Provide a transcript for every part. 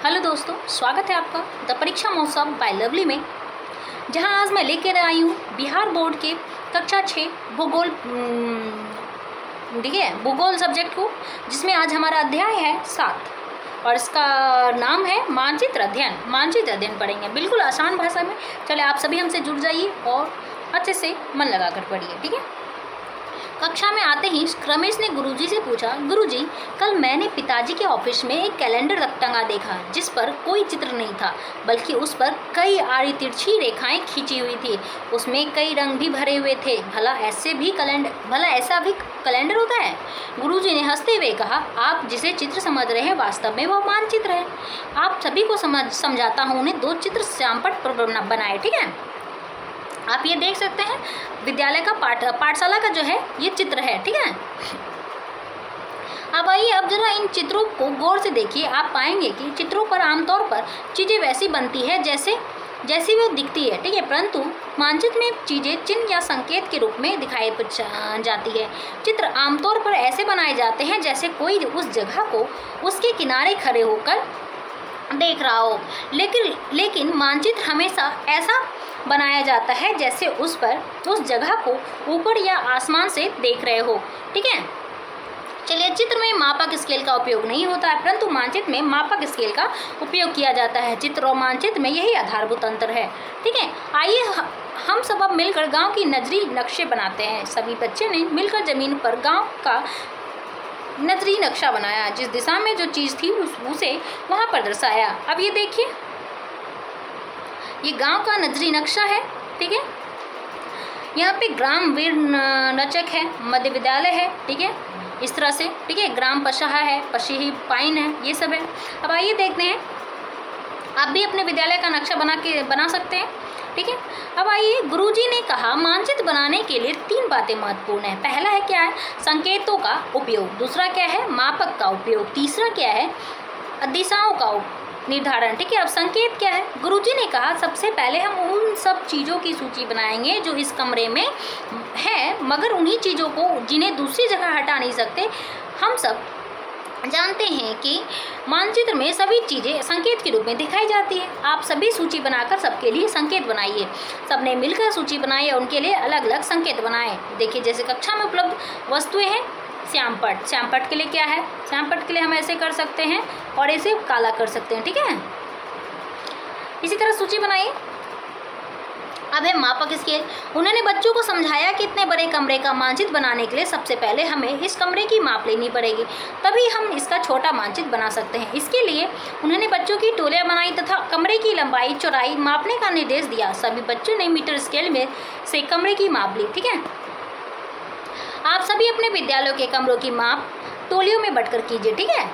Hello दोस्तों, स्वागत है आपका द परीक्षा महोत्सव बाय लवली में, जहां आज मैं लेकर आई हूँ बिहार बोर्ड के कक्षा 6 भूगोल ठीक है भूगोल सब्जेक्ट को, जिसमें आज हमारा अध्याय है 7 और इसका नाम है मानचित्र अध्ययन। मानचित्र अध्ययन पढ़ेंगे बिल्कुल आसान भाषा में। चले आप सभी हमसे जुड़ जाइए और अच्छे से मन लगा कर पढ़िए। ठीक है। कक्षा में आते ही रमेश ने गुरुजी से पूछा, गुरुजी कल मैंने पिताजी के ऑफिस में एक कैलेंडर टंगा देखा जिस पर कोई चित्र नहीं था, बल्कि उस पर कई आड़ी तिरछी रेखाएं खींची हुई थी। उसमें कई रंग भी भरे हुए थे। भला ऐसा भी कैलेंडर होता है? गुरुजी ने हंसते हुए कहा, आप जिसे चित्र समझ रहे हैं वास्तव में वह मानचित्र है। आप सभी को समझाता हूँ। उन्हें 2 चित्र श्यामपट्ट पर बनाए। ठीक है, आप ये देख सकते हैं विद्यालय का पाठशाला का जो है ये चित्र है। ठीक है। अब आइए, अब जरा इन चित्रों को गौर से देखिए। आप पाएंगे कि चित्रों पर आमतौर पर चीज़ें वैसी बनती है जैसी वो दिखती है। ठीक है, परंतु मानचित्र में चीज़ें चिन्ह या संकेत के रूप में दिखाई जाती है। चित्र आमतौर पर ऐसे बनाए जाते हैं जैसे कोई उस जगह को उसके किनारे खड़े होकर देख रहा हो, लेकिन मानचित्र हमेशा ऐसा बनाया जाता है जैसे उस जगह को ऊपर या आसमान से देख रहे हो। ठीक है। चलिए, चित्र में मापक स्केल का उपयोग नहीं होता है, परंतु मानचित्र में मापक स्केल का उपयोग किया जाता है। चित्र और मानचित्र में यही आधारभूत अंतर है। ठीक है। आइए हम सब अब मिलकर गांव की नजरी नक्शे बनाते हैं। सभी बच्चे ने मिलकर जमीन पर गांव का नजरी नक्शा बनाया। जिस दिशा में जो चीज़ थी उसे वहाँ पर दर्शाया। अब ये देखिए, ये गांव का नजरी नक्शा है। ठीक है। यहाँ पे ग्राम वीर नचक है, मध्य विद्यालय है। ठीक है, इस तरह से। ठीक है, ग्राम पशाहा है, पशीही पाइन है, ये सब है। अब आइए देखते हैं, आप भी अपने विद्यालय का नक्शा बना सकते हैं। ठीक है। अब आइए, गुरुजी ने कहा मानचित्र बनाने के लिए 3 बातें महत्वपूर्ण है। पहला है क्या है? संकेतों का उपयोग। दूसरा क्या है? मापक का उपयोग। तीसरा क्या है? दिशाओं का निर्धारण। ठीक है। अब संकेत क्या है? गुरुजी ने कहा सबसे पहले हम उन सब चीज़ों की सूची बनाएंगे जो इस कमरे में है, मगर उन्हीं चीज़ों को जिन्हें दूसरी जगह हटा नहीं सकते। हम सब जानते हैं कि मानचित्र में सभी चीज़ें संकेत के रूप में दिखाई जाती है। आप सभी सूची बनाकर सबके लिए संकेत बनाइए। सबने मिलकर सूची बनाई और उनके लिए अलग अलग संकेत बनाए। देखिए, जैसे कक्षा में उपलब्ध वस्तुएं हैं। श्यामपट्ट, श्यामपट्ट के लिए क्या है? श्यामपट्ट के लिए हम ऐसे कर सकते हैं और ऐसे काला कर सकते हैं। ठीक है। इसी तरह सूची बनाइए। अब है मापक स्केल। उन्होंने बच्चों को समझाया कि इतने बड़े कमरे का मानचित्र बनाने के लिए सबसे पहले हमें इस कमरे की माप लेनी पड़ेगी, तभी हम इसका छोटा मानचित्र बना सकते हैं। इसके लिए उन्होंने बच्चों की टोलियां बनाई तथा कमरे की लंबाई चौड़ाई मापने का निर्देश दिया। सभी बच्चों ने मीटर स्केल में से कमरे की माप ली। ठीक है। आप सभी अपने विद्यालयों के कमरों की माप टोलियों में बंटकर कीजिए। ठीक है।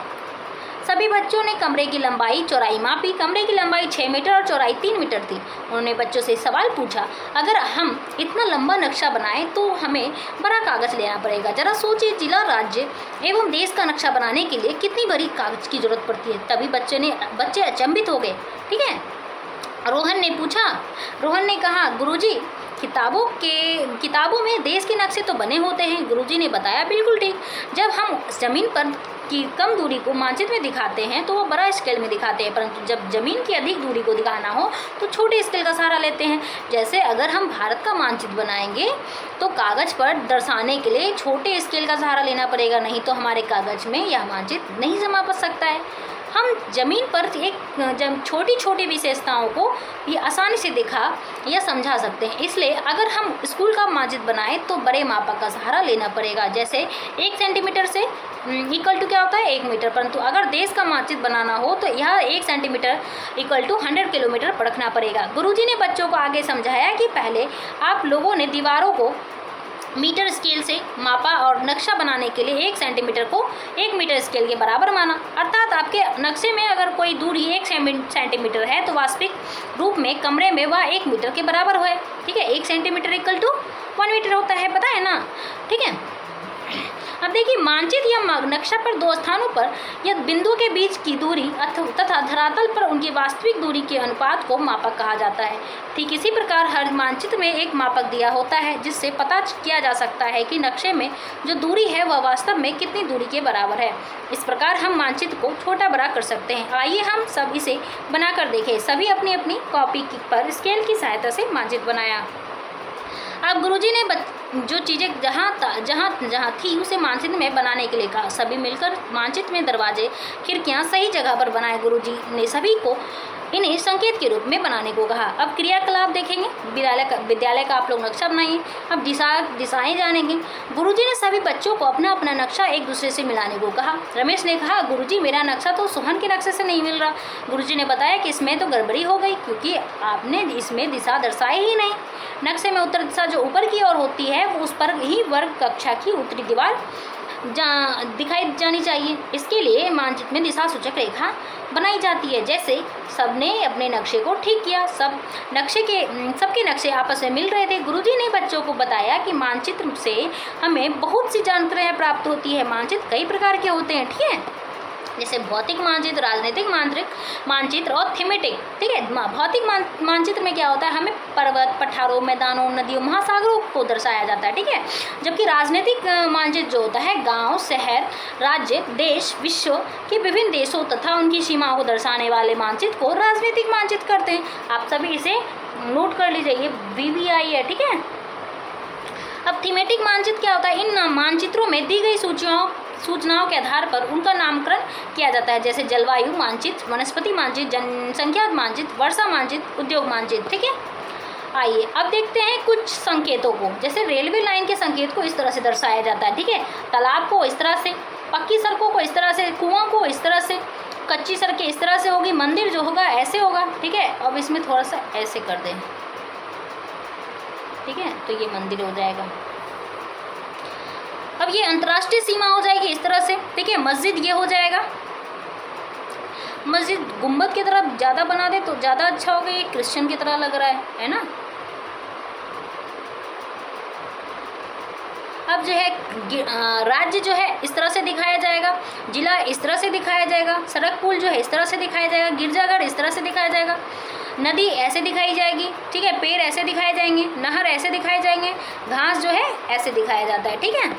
सभी बच्चों ने कमरे की लंबाई चौड़ाई मापी। कमरे की लंबाई 6 मीटर और चौड़ाई 3 मीटर थी। उन्होंने बच्चों से सवाल पूछा, अगर हम इतना लंबा नक्शा बनाएं तो हमें बड़ा कागज़ लेना पड़ेगा। जरा सोचिए, जिला, राज्य एवं देश का नक्शा बनाने के लिए कितनी बड़ी कागज़ की जरूरत पड़ती है। तभी बच्चे अचंभित हो गए। ठीक है। रोहन ने कहा, गुरुजी किताबों में देश के नक्शे तो बने होते हैं। गुरुजी ने बताया, बिल्कुल ठीक। जब हम ज़मीन पर की कम दूरी को मानचित्र में दिखाते हैं तो वो बड़ा स्केल में दिखाते हैं, परंतु जब ज़मीन की अधिक दूरी को दिखाना हो तो छोटे स्केल का सहारा लेते हैं। जैसे अगर हम भारत का मानचित्र बनाएंगे तो कागज़ पर दर्शाने के लिए छोटे स्केल का सहारा लेना पड़ेगा, नहीं तो हमारे कागज़ में यह मानचित्र नहीं समा सकता है। हम ज़मीन पर एक छोटी छोटी विशेषताओं को ये आसानी से दिखा या समझा सकते हैं। इसलिए अगर हम स्कूल का मानचित्र बनाएं तो बड़े मापक का सहारा लेना पड़ेगा। जैसे 1 सेंटीमीटर से इक्वल टू क्या होता है? 1 मीटर। परंतु अगर देश का मानचित्र बनाना हो तो यह 1 सेंटीमीटर इक्वल टू 100 किलोमीटर परखना पड़ेगा। गुरुजी ने बच्चों को आगे समझाया कि पहले आप लोगों ने दीवारों को मीटर स्केल से मापा और नक्शा बनाने के लिए 1 सेंटीमीटर को 1 मीटर स्केल के बराबर माना। अर्थात आपके नक्शे में अगर कोई दूरी 1 सेंटीमीटर है तो वास्तविक रूप में कमरे में वह 1 मीटर के बराबर है। ठीक है। 1 सेंटीमीटर इक्वल टू 1 मीटर होता है, पता है ना? ठीक है। अब देखिए मानचित्र या नक्शा पर दो स्थानों पर या बिंदु के बीच की दूरी तथा धरातल पर उनकी वास्तविक दूरी के अनुपात को मापक कहा जाता है। ठीक इसी प्रकार हर मानचित्र में एक मापक दिया होता है जिससे पता किया जा सकता है कि नक्शे में जो दूरी है वह वास्तव में कितनी दूरी के बराबर है। इस प्रकार हम मानचित्र को छोटा बड़ा कर सकते हैं। आइए हम सब इसे बनाकर देखें। सभी अपनी अपनी कॉपी पर स्केल की सहायता से मानचित्र बनाया। अब गुरुजी ने जो चीज़ें जहाँ थी उसे मानचित्र में बनाने के लिए कहा। सभी मिलकर मानचित्र में दरवाजे खिड़कियाँ सही जगह पर बनाए। गुरुजी ने सभी को इन्हें संकेत के रूप में बनाने को कहा। अब क्रियाकलाप देखेंगे। विद्यालय का आप लोग नक्शा बनाइए। अब दिशाएं जानेंगे। गुरुजी ने सभी बच्चों को अपना अपना नक्शा एक दूसरे से मिलाने को कहा। रमेश ने कहा, गुरुजी मेरा नक्शा तो सोहन के नक्शे से नहीं मिल रहा। गुरुजी ने बताया कि इसमें तो गड़बड़ी हो गई क्योंकि आपने इसमें दिशा दर्शाई ही नहीं। नक्शे में उत्तर दिशा जो ऊपर की ओर होती है उस पर ही वर्ग कक्षा की उत्तरी दीवार दिखाई जानी चाहिए। इसके लिए मानचित्र में दिशा सूचक रेखा बनाई जाती है। जैसे सबने अपने नक्शे को ठीक किया, सबके नक्शे आपस में मिल रहे थे। गुरुजी ने बच्चों को बताया कि मानचित्र से हमें बहुत सी जानकारियाँ प्राप्त होती है। मानचित्र कई प्रकार के होते हैं, ठीक है, जैसे भौतिक मानचित्र, राजनीतिक मानचित्र और थीमेटिक। ठीक है, भौतिक मानचित्र में क्या होता है, हमें पर्वत, पठारों, मैदानों, नदियों, महासागरों को दर्शाया जाता है। ठीक है, जबकि राजनीतिक मानचित्र जो होता है गांव, शहर, राज्य, देश, विश्व के विभिन्न देशों तथा उनकी सीमाओं को दर्शाने वाले मानचित्र को राजनीतिक मानचित्र करते हैं। आप सभी इसे नोट कर लीजिए, ये VVI है। ठीक है, अब थीमेटिक मानचित्र क्या होता है, इन मानचित्रों में दी गई सूचनाओं के आधार पर उनका नामकरण किया जाता है। जैसे जलवायु मानचित्र, वनस्पति मानचित्र, जनसंख्या मानचित्र, वर्षा मानचित्र, उद्योग मानचित्र। ठीक है, आइए अब देखते हैं कुछ संकेतों को। जैसे रेलवे लाइन के संकेत को इस तरह से दर्शाया जाता है। ठीक है, तालाब को इस तरह से, पक्की सड़कों को इस तरह से, कुआं को इस तरह से, कच्ची सड़कें इस तरह से होगी, मंदिर जो होगा ऐसे होगा। ठीक है, अब इसमें थोड़ा सा ऐसे कर दें। ठीक है, तो ये मंदिर हो जाएगा। अब ये अंतर्राष्ट्रीय सीमा हो जाएगी इस तरह से। ठीक है, मस्जिद ये हो जाएगा। मस्जिद गुंबद की तरफ ज़्यादा बना दे तो ज़्यादा अच्छा होगा, ये क्रिश्चियन की तरह लग रहा है ना। अब जो है राज्य जो है इस तरह से दिखाया जाएगा, जिला इस तरह से दिखाया जाएगा, सड़क पुल जो है इस तरह से दिखाया जाएगा, गिरजाघर इस तरह से दिखाया जाएगा, नदी ऐसे दिखाई जाएगी। ठीक है, पेड़ ऐसे दिखाए जाएंगे, नहर ऐसे दिखाए जाएंगे, घास जो है ऐसे दिखाया जाता है। ठीक है,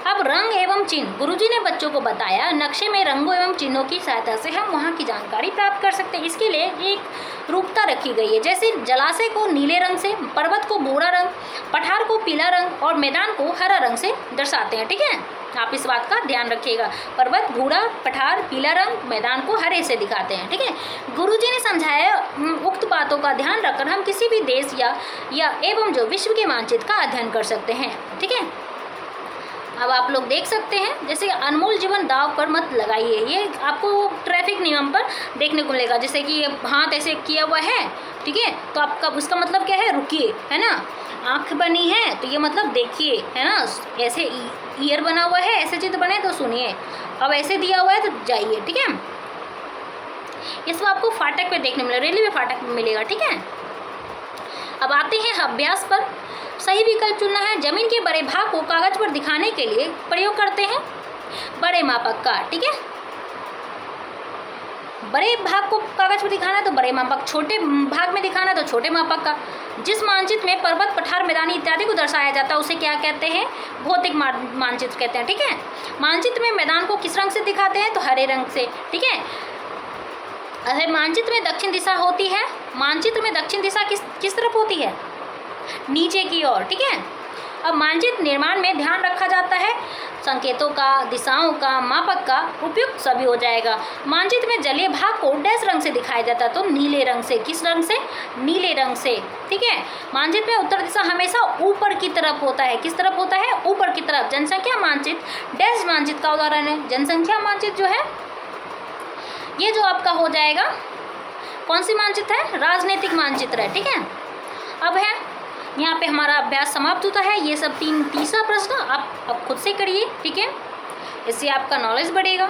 अब रंग एवं चिन्ह। गुरुजी ने बच्चों को बताया नक्शे में रंगों एवं चिन्हों की सहायता से हम वहाँ की जानकारी प्राप्त कर सकते हैं। इसके लिए एक रूपता रखी गई है। जैसे जलाशय को नीले रंग से, पर्वत को भूरा रंग, पठार को पीला रंग और मैदान को हरा रंग से दर्शाते हैं। ठीक है, आप इस बात का ध्यान रखिएगा। पर्वत भूरा, पठार पीला रंग, मैदान को हरे से दिखाते हैं। ठीक है, गुरुजी ने समझाया उक्त बातों का ध्यान रखकर हम किसी भी देश या एवं जो विश्व के मानचित्र का अध्ययन कर सकते हैं। ठीक है, अब आप लोग देख सकते हैं जैसे अनमोल जीवन दांव पर मत लगाइए, ये आपको ट्रैफिक नियम पर देखने को मिलेगा। जैसे कि हाथ ऐसे किया हुआ है, ठीक है, तो आपका उसका मतलब क्या है, रुकिए, है ना। आँख बनी है तो ये मतलब देखिए, है ना। ऐसे ईयर बना हुआ है, ऐसे चित्र बने तो सुनिए। अब ऐसे दिया हुआ है तो जाइए। ठीक है, ये सब आपको फाटक पे देखने मिलेगा, रेलवे फाटक में मिलेगा। ठीक है, अब आते हैं अभ्यास पर। सही विकल्प चुनना है। जमीन के बड़े भाग को कागज पर दिखाने के लिए प्रयोग करते हैं बड़े मापक का। ठीक है, बड़े भाग को कागज पर दिखाना है तो बड़े मापक, छोटे भाग में दिखाना है तो छोटे मापक का। जिस मानचित्र में पर्वत, पठार, मैदानी इत्यादि को दर्शाया जाता है उसे क्या कहते हैं, भौतिक मानचित्र कहते हैं। ठीक है, मानचित्र में मैदान को किस रंग से दिखाते हैं तो हरे रंग से। ठीक है, अगर मानचित्र में दक्षिण दिशा होती है, मानचित्र में दक्षिण दिशा किस तरफ होती है, नीचे की ओर। ठीक है, अब मानचित्र निर्माण में ध्यान रखा जाता है संकेतों का, दिशाओं का, मापक का उपयुक्त सभी हो जाएगा। मानचित्र में जलीय भाग को डैश रंग से दिखाया जाता है तो नीले रंग से। किस रंग से, नीले रंग से। ठीक है, मानचित्र में उत्तर दिशा हमेशा ऊपर की तरफ होता है। किस तरफ होता है, ऊपर की तरफ। जनसंख्या मानचित्र डैश मानचित्र का उदाहरण है। जनसंख्या मानचित्र जो है ये जो आपका हो जाएगा, कौन सी मानचित्र है, राजनीतिक मानचित्र है। ठीक है, अब है यहाँ पे हमारा अभ्यास समाप्त होता है। ये सब तीसरा प्रश्न आप अब खुद से करिए। ठीक है, इससे आपका नॉलेज बढ़ेगा।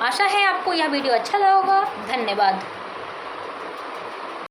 आशा है आपको यह वीडियो अच्छा लगा होगा। धन्यवाद।